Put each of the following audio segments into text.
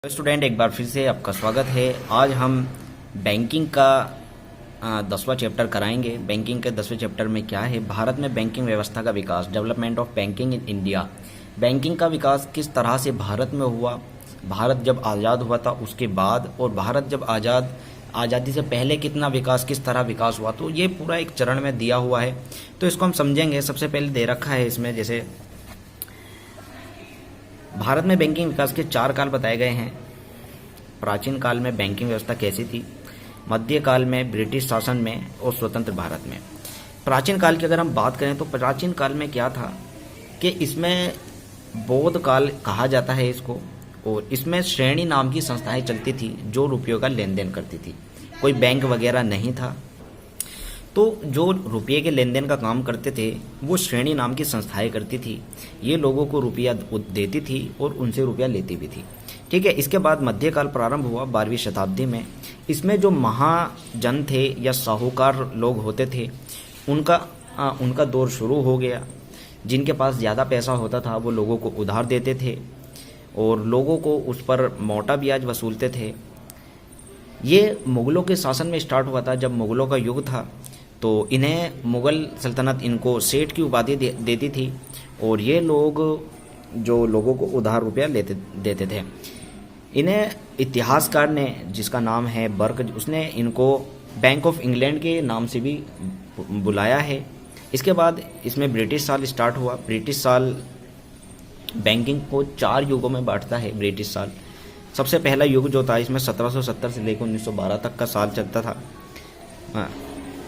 Student, एक बार फिर से आपका स्वागत है। आज हम बैंकिंग का 10वां चैप्टर कराएंगे। बैंकिंग के 10वें चैप्टर में क्या है, भारत में बैंकिंग व्यवस्था का विकास, development of banking in India. Banking का विकास किस तरह से भारत में हुआ, भारत जब आज़ाद हुआ था उसके बाद, और भारत जब आज़ादी से पहले कितना विकास, किस तरह विकास हुआ, तो ये पूरा एक चरण में दिया हुआ है। तो इसको हम समझेंगे। सबसे पहले दे रखा है इसमें, जैसे भारत में बैंकिंग विकास के 4 काल बताए गए हैं। प्राचीन काल में बैंकिंग व्यवस्था कैसी थी, मध्यकाल में, ब्रिटिश शासन में, और स्वतंत्र भारत में। प्राचीन काल की अगर हम बात करें तो प्राचीन काल में क्या था कि इसमें बौद्ध काल कहा जाता है इसको, और इसमें श्रेणी नाम की संस्थाएं चलती थी जो रुपयों का लेन देन करती थी। कोई बैंक वगैरह नहीं था, तो जो रुपये के लेन देन का काम करते थे वो श्रेणी नाम की संस्थाएं करती थी। ये लोगों को रुपया देती थी और उनसे रुपया लेती भी थी। ठीक है। इसके बाद मध्यकाल प्रारंभ हुआ 12वीं शताब्दी में। इसमें जो महाजन थे या साहूकार लोग होते थे उनका दौर शुरू हो गया। जिनके पास ज़्यादा पैसा होता था वो लोगों को उधार देते थे और लोगों को उस पर मोटा ब्याज वसूलते थे। ये मुग़लों के शासन में स्टार्ट हुआ था। जब मुग़लों का युग था तो इन्हें मुग़ल सल्तनत इनको सेठ की उपाधि देती थी, और ये लोग जो लोगों को उधार रुपया देते थे। इन्हें इतिहासकार ने, जिसका नाम है बर्क, उसने इनको बैंक ऑफ इंग्लैंड के नाम से भी बुलाया है। इसके बाद इसमें ब्रिटिश साल स्टार्ट हुआ। ब्रिटिश साल बैंकिंग को 4 युगों में बांटता है। ब्रिटिश साल सबसे पहला युग जो था, इसमें 1770 से लेकर 1912 तक का साल चलता था।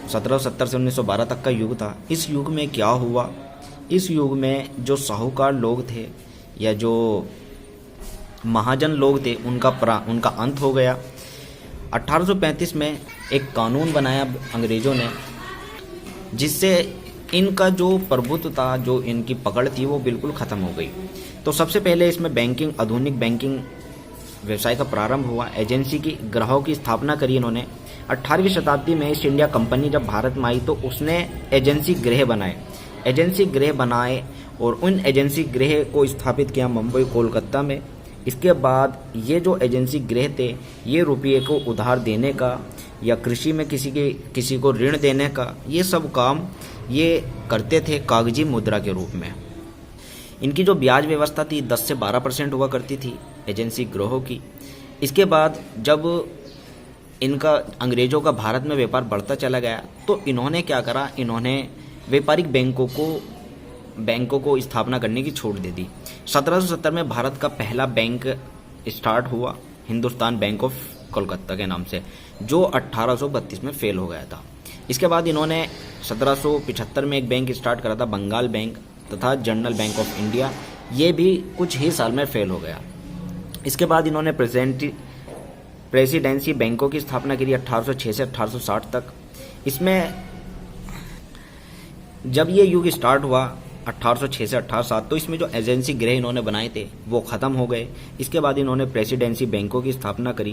1770 से 1912 तक का युग था। इस युग में क्या हुआ, इस युग में जो साहूकार लोग थे या जो महाजन लोग थे उनका अंत हो गया। 1835 में एक कानून बनाया अंग्रेज़ों ने, जिससे इनका जो प्रभुत्व था, जो इनकी पकड़ थी, वो बिल्कुल ख़त्म हो गई। तो सबसे पहले इसमें आधुनिक बैंकिंग व्यवसाय का प्रारंभ हुआ। एजेंसी की ग्राहकों की स्थापना करी इन्होंने। 18वीं शताब्दी में ईस्ट इंडिया कंपनी जब भारत में आई तो उसने एजेंसी गृह बनाए और उन एजेंसी गृह को स्थापित किया मुंबई, कोलकाता में। इसके बाद ये जो एजेंसी गृह थे, ये रुपये को उधार देने का या कृषि में किसी को ऋण देने का, ये सब काम ये करते थे कागजी मुद्रा के रूप में। इनकी जो ब्याज व्यवस्था थी 10 से 12% हुआ करती थी एजेंसी गृहों की। इसके बाद जब इनका अंग्रेज़ों का भारत में व्यापार बढ़ता चला गया तो इन्होंने क्या करा, इन्होंने व्यापारिक बैंकों को स्थापना करने की छूट दे दी। 1770 में भारत का पहला बैंक स्टार्ट हुआ, हिंदुस्तान बैंक ऑफ कोलकाता के नाम से, जो 1832 में फेल हो गया था। इसके बाद इन्होंने 1775 में एक बैंक स्टार्ट करा था, बंगाल बैंक तथा जनरल बैंक ऑफ इंडिया। ये भी कुछ ही साल में फेल हो गया। इसके बाद इन्होंने प्रेसिडेंसी बैंकों की स्थापना की 1806 से 1860 तक। इसमें जब ये युग स्टार्ट हुआ 1806 से 1860, तो इसमें जो एजेंसी गृह इन्होंने बनाए थे वो ख़त्म हो गए। इसके बाद इन्होंने प्रेसिडेंसी बैंकों की स्थापना करी।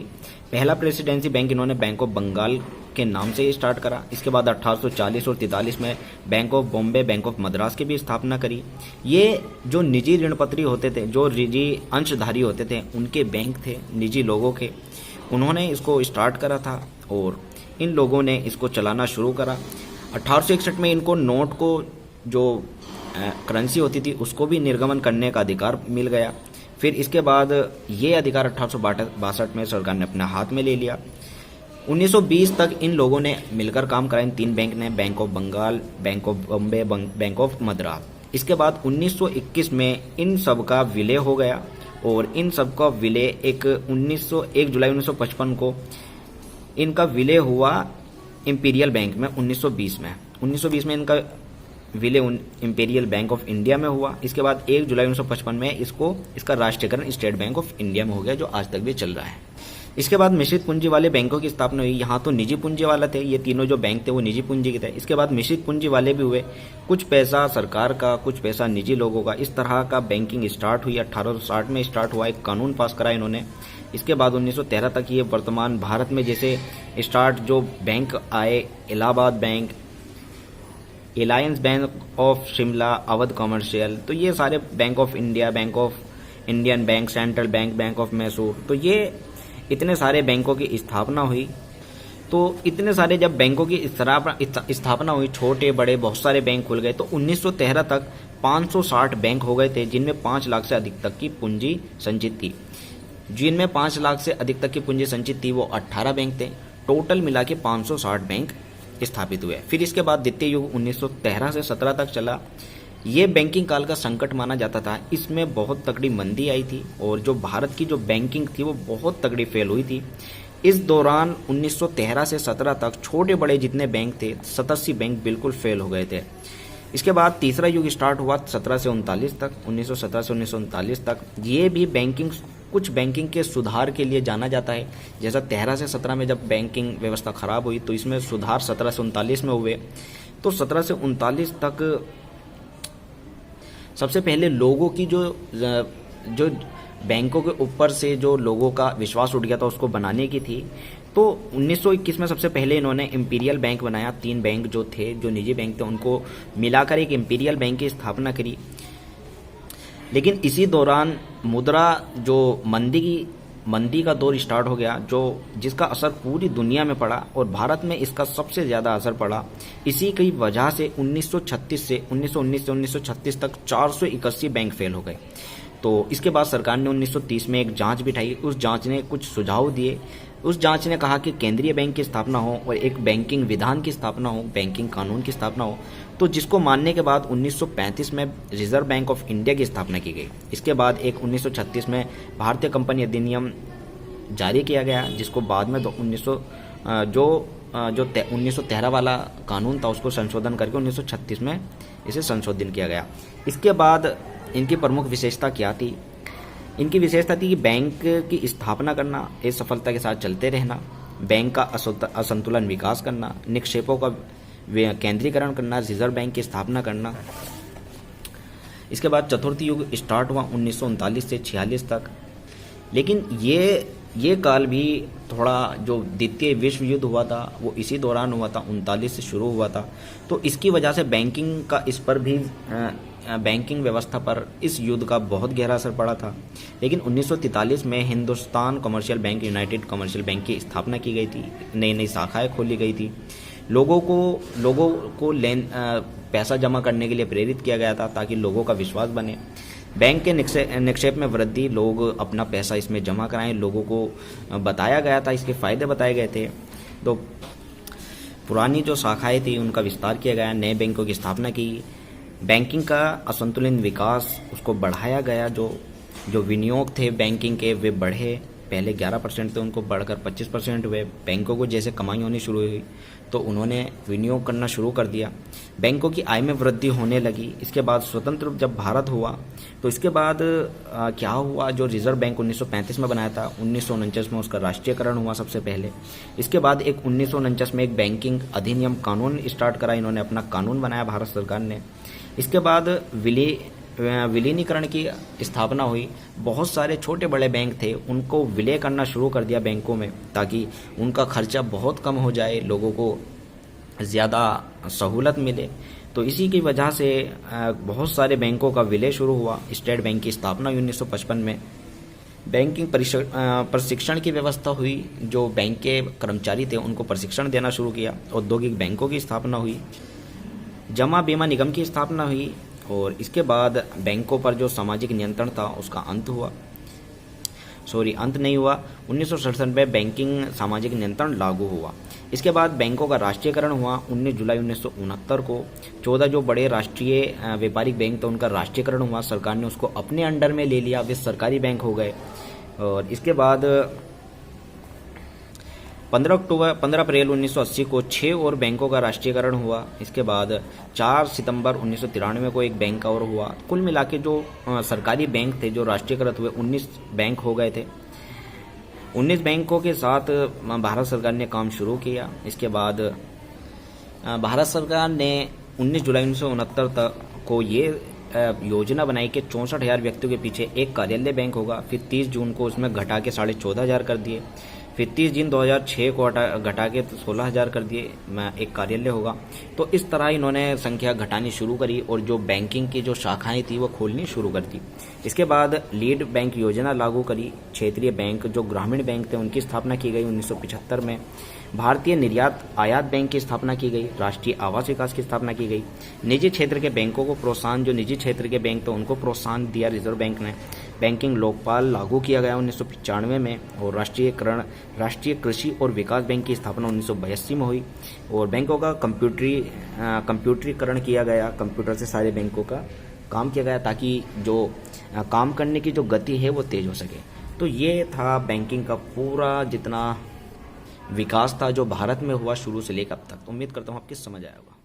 पहला प्रेसिडेंसी बैंक इन्होंने बैंक ऑफ बंगाल के नाम से स्टार्ट करा। इसके बाद 1840 और 43 में bank of Bombay, bank of Madras की भी स्थापना करी। ये जो निजी ऋणपत्री होते थे, जो निजी अंशधारी होते थे, उनके बैंक थे, निजी लोगों के, उन्होंने इसको स्टार्ट करा था और इन लोगों ने इसको चलाना शुरू करा। 1861 में इनको नोट को, जो करेंसी होती थी, उसको भी निर्गमन करने का अधिकार मिल गया। फिर इसके बाद ये अधिकार 1862 में सरकार ने अपने हाथ में ले लिया। 1920 तक इन लोगों ने मिलकर काम करा, इन 3 बैंक ने, bank of Bengal, bank of Bombay, bank of Madras. इसके बाद 1921 में इन सब का विलय हो गया और इन सब का विलय 1 जुलाई 1955 को इनका विलय हुआ इंपीरियल बैंक में। 1920 में इनका विलय इंपीरियल बैंक ऑफ इंडिया में हुआ। इसके बाद 1 जुलाई 1955 में इसका राष्ट्रीयकरण स्टेट बैंक ऑफ इंडिया में हो गया, जो आज तक भी चल रहा है। इसके बाद मिश्रित पूंजी वाले बैंकों की स्थापना हुई। यहाँ तो निजी पूंजी वाला थे, ये तीनों जो बैंक थे वो निजी पूंजी के थे। इसके बाद मिश्रित पूंजी वाले भी हुए, कुछ पैसा सरकार का, कुछ पैसा निजी लोगों का। इस तरह का बैंकिंग स्टार्ट हुई। 1860 में स्टार्ट हुआ, एक कानून पास करा इन्होंने। इसके बाद 1913 तक ये वर्तमान भारत में जैसे स्टार्ट जो बैंक आए, Allahabad bank, alliance bank of Shimla, Awadh commercial, तो ये सारे bank of India, bank of Indian bank, central bank, bank of Mysore. तो ये इतने सारे बैंकों की स्थापना हुई। तो इतने सारे जब बैंकों की स्थापना हुई, छोटे बड़े बहुत सारे बैंक खुल गए। तो 1913 तक 560 बैंक हो गए थे जिनमें 5 लाख से अधिक तक की पूंजी संचित थी। जिनमें 5 लाख से अधिक तक की पूंजी संचित थी वो 18 बैंक थे। टोटल मिला के 560 बैंक स्थापित हुए। फिर इसके बाद द्वितीय युग 1913 से 17 तक चला। ये बैंकिंग काल का संकट माना जाता था। इसमें बहुत तगड़ी मंदी आई थी और जो भारत की जो बैंकिंग थी वो बहुत तगड़ी फेल हुई थी। इस दौरान 1913 से 17 तक छोटे बड़े जितने बैंक थे 87 बैंक बिल्कुल फेल हो गए थे। इसके बाद तीसरा युग स्टार्ट हुआ 17 से 39 तक, 1917 से 1939 तक। ये भी कुछ बैंकिंग के सुधार के लिए जाना जाता है। जैसा 13 से 17 में जब बैंकिंग व्यवस्था खराब हुई तो इसमें सुधार 17 से 39 में हुए। तो 17 से 39 तक सबसे पहले लोगों की जो बैंकों के ऊपर से जो लोगों का विश्वास उठ गया था उसको बनाने की थी। तो 1921 में सबसे पहले इन्होंने इंपीरियल बैंक बनाया। 3 बैंक जो थे, जो निजी बैंक थे, उनको मिलाकर एक इंपीरियल बैंक की स्थापना करी। लेकिन इसी दौरान मुद्रा जो मंदी का दौर स्टार्ट हो गया, जो जिसका असर पूरी दुनिया में पड़ा और भारत में इसका सबसे ज़्यादा असर पड़ा। इसी की वजह से 1919 से 1936 तक 481 बैंक फेल हो गए। तो इसके बाद सरकार ने 1930 में एक जांच बिठाई। उस जांच ने कुछ सुझाव दिए। उस जांच ने कहा कि केंद्रीय बैंक की स्थापना हो और एक बैंकिंग विधान की स्थापना हो, बैंकिंग कानून की स्थापना हो। तो जिसको मानने के बाद 1935 में रिजर्व बैंक ऑफ इंडिया की स्थापना की गई। इसके बाद एक 1936 में भारतीय कंपनी अधिनियम जारी किया गया, जिसको बाद में 1913 वाला कानून था उसको संशोधन करके 1936 में इसे संशोधन किया गया। इसके बाद इनकी प्रमुख विशेषता क्या थी? इनकी विशेषता थी कि बैंक की स्थापना करना, एक सफलता के साथ चलते रहना, बैंक का असंतुलन विकास करना, निक्षेपों का केंद्रीकरण करना, रिजर्व बैंक की स्थापना करना। इसके बाद चतुर्थ युग स्टार्ट हुआ 1939 से 46 तक। लेकिन ये काल भी थोड़ा, जो द्वितीय विश्व युद्ध हुआ था वो इसी दौरान हुआ था, 39 से शुरू हुआ था। तो इसकी वजह से बैंकिंग का इस पर भी बैंकिंग व्यवस्था पर इस युद्ध का बहुत गहरा असर पड़ा था। लेकिन 1943 में Hindustan commercial bank, United commercial bank की स्थापना की गई थी। नई नई शाखाएं खोली गई थी। लोगों को पैसा जमा करने के लिए प्रेरित किया गया था ताकि लोगों का विश्वास बने। बैंक के निक्षेप में वृद्धि, लोग अपना पैसा इसमें जमा कराएं, लोगों को बताया गया था, इसके फायदे बताए गए थे। तो पुरानी जो शाखाएं थी उनका विस्तार किया गया, नए बैंकों की स्थापना की। बैंकिंग का असंतुलित विकास उसको बढ़ाया गया। जो विनियोग थे बैंकिंग के वे बढ़े। पहले 11% थे, उनको बढ़कर 25% हुए। बैंकों को जैसे कमाई होनी शुरू हुई तो उन्होंने विनियोग करना शुरू कर दिया। बैंकों की आय में वृद्धि होने लगी। इसके बाद स्वतंत्र जब भारत हुआ तो इसके बाद क्या हुआ, जो रिजर्व बैंक 1935 में बनाया था, 1949 में उसका राष्ट्रीयकरण हुआ सबसे पहले। इसके बाद एक 1949 में एक बैंकिंग अधिनियम कानून स्टार्ट करा, इन्होंने अपना कानून बनाया भारत सरकार ने। इसके बाद विलीनीकरण की स्थापना हुई। बहुत सारे छोटे बड़े बैंक थे, उनको विलय करना शुरू कर दिया बैंकों में, ताकि उनका खर्चा बहुत कम हो जाए, लोगों को ज़्यादा सहूलत मिले। तो इसी की वजह से बहुत सारे बैंकों का विलय शुरू हुआ। स्टेट बैंक की स्थापना हुई 1955 में। बैंकिंग प्रशिक्षण की व्यवस्था हुई। जो बैंक के कर्मचारी थे उनको प्रशिक्षण देना शुरू किया। औद्योगिक बैंकों की स्थापना हुई। जमा बीमा निगम की स्थापना हुई। और इसके बाद बैंकों पर जो सामाजिक नियंत्रण था उसका अंत नहीं हुआ। 1967 में बैंकिंग सामाजिक नियंत्रण लागू हुआ। इसके बाद बैंकों का राष्ट्रीयकरण हुआ 19 जुलाई 1969 को। 14 जो बड़े राष्ट्रीय व्यापारिक बैंक थे उनका राष्ट्रीयकरण हुआ। सरकार ने उसको अपने अंडर में ले लिया, वे सरकारी बैंक हो गए। और इसके बाद 15 अप्रैल 1980 को 6 और बैंकों का राष्ट्रीयकरण हुआ। इसके बाद 4 सितंबर 1993 को एक बैंक और हुआ। कुल मिला के जो सरकारी बैंक थे जो राष्ट्रीयकृत हुए 19 बैंक हो गए थे। 19 बैंकों के साथ भारत सरकार ने काम शुरू किया। इसके बाद भारत सरकार ने 19 जुलाई 1969 तक को ये योजना बनाई कि 64,000 व्यक्तियों के पीछे एक कार्यालय बैंक होगा। फिर 30 जून को उसमें घटा के 14,500 कर दिए। फिर 30 जून 2006 को घटा के 16,000 कर दिए, एक कार्यालय होगा। तो इस तरह इन्होंने संख्या घटानी शुरू करी और जो बैंकिंग की जो शाखाएं थी वो खोलनी शुरू कर दी। इसके बाद लीड बैंक योजना लागू करी। क्षेत्रीय बैंक जो ग्रामीण बैंक थे उनकी स्थापना की गई 1975 में। भारतीय निर्यात आयात बैंक की स्थापना की गई। राष्ट्रीय आवास विकास की स्थापना की गई। निजी क्षेत्र के बैंकों को प्रोत्साहन, जो निजी क्षेत्र के बैंक थे उनको प्रोत्साहन दिया रिजर्व बैंक ने। बैंकिंग लोकपाल लागू किया गया 1995 में। और राष्ट्रीय कृषि और विकास बैंक की स्थापना 1982 में हुई। और बैंकों का कंप्यूटरीकरण किया गया। कंप्यूटर से सारे बैंकों का काम किया गया ताकि जो काम करने की जो गति है वो तेज हो सके। तो ये था बैंकिंग का पूरा जितना विकास था जो भारत में हुआ शुरू से लेकर अब तक। उम्मीद करता हूँ आपको समझ आया होगा।